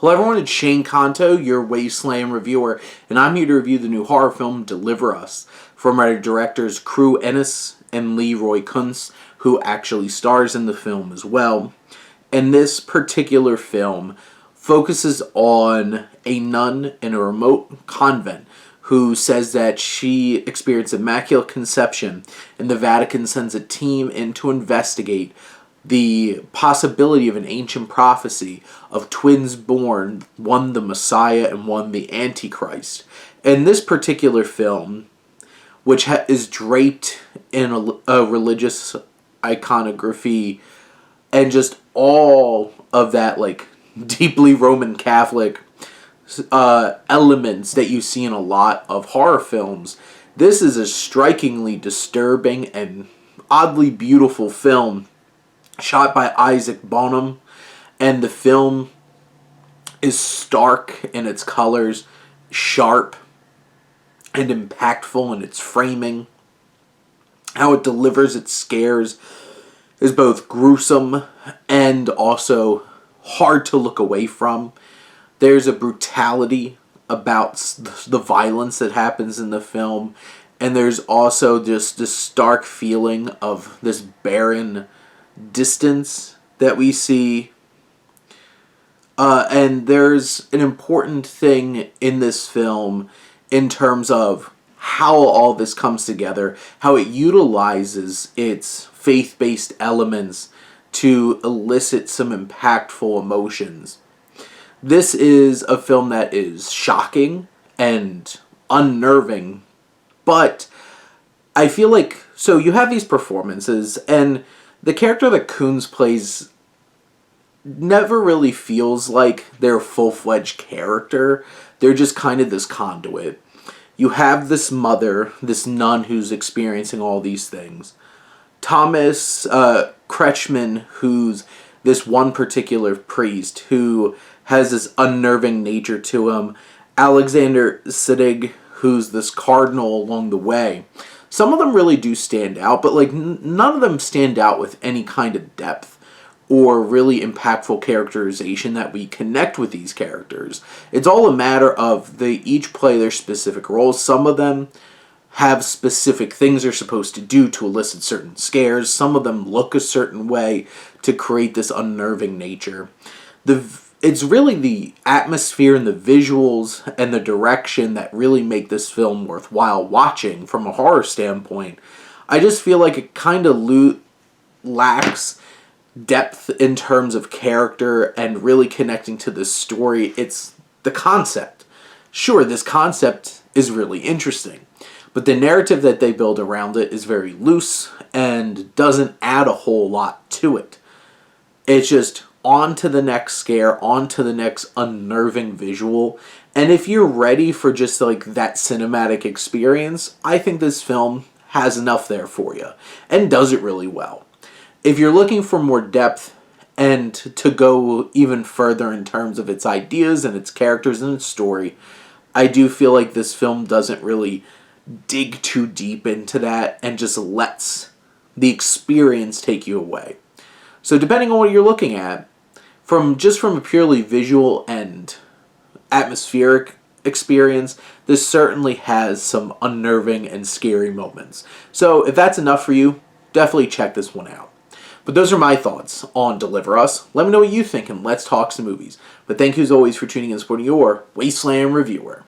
Hello everyone, it's Shane Kanto, your Wasteland reviewer, and I'm here to review the new horror film, Deliver Us, from writer-directors Crew Ennis and Leroy Kuntz, who actually stars in the film as well. And this particular film focuses on a nun in a remote convent who says that she experienced immaculate conception, and the Vatican sends a team in to investigate the possibility of an ancient prophecy of twins born, one the Messiah and one the Antichrist. And this particular film, which is draped in a religious iconography and just all of that like deeply Roman Catholic elements that you see in a lot of horror films, this is a strikingly disturbing and oddly beautiful film shot by Isaac Bonham, and the film is stark in its colors, sharp and impactful in its framing. How it delivers its scares is both gruesome and also hard to look away from. There's a brutality about the violence that happens in the film, and there's also just this stark feeling of this barren distance that we see. And there's an important thing in this film in terms of how all this comes together, how it utilizes its faith-based elements to elicit some impactful emotions. This is a film that is shocking and unnerving, but I feel like, so you have these performances, and the character that Kuntz plays never really feels like they're a full-fledged character. They're just kind of this conduit. You have this mother, this nun who's experiencing all these things. Thomas Kretschmann, who's this one particular priest who has this unnerving nature to him. Alexander Siddig, who's this cardinal along the way. Some of them really do stand out, but like none of them stand out with any kind of depth or really impactful characterization that we connect with these characters. It's all a matter of they each play their specific roles. Some of them have specific things they're supposed to do to elicit certain scares. Some of them look a certain way to create this unnerving nature. It's really the atmosphere and the visuals and the direction that really make this film worthwhile watching from a horror standpoint. I just feel like it kind of lacks depth in terms of character and really connecting to the story. It's the concept. Sure, this concept is really interesting, but the narrative that they build around it is very loose and doesn't add a whole lot to it. It's just on to the next scare, on to the next unnerving visual. And if you're ready for just like that cinematic experience, I think this film has enough there for you and does it really well. If you're looking for more depth and to go even further in terms of its ideas and its characters and its story, I do feel like this film doesn't really dig too deep into that and just lets the experience take you away. So depending on what you're looking at, from a purely visual and atmospheric experience, this certainly has some unnerving and scary moments. So if that's enough for you, definitely check this one out. But those are my thoughts on Deliver Us. Let me know what you think and let's talk some movies. But thank you as always for tuning in and supporting your Wasteland reviewer.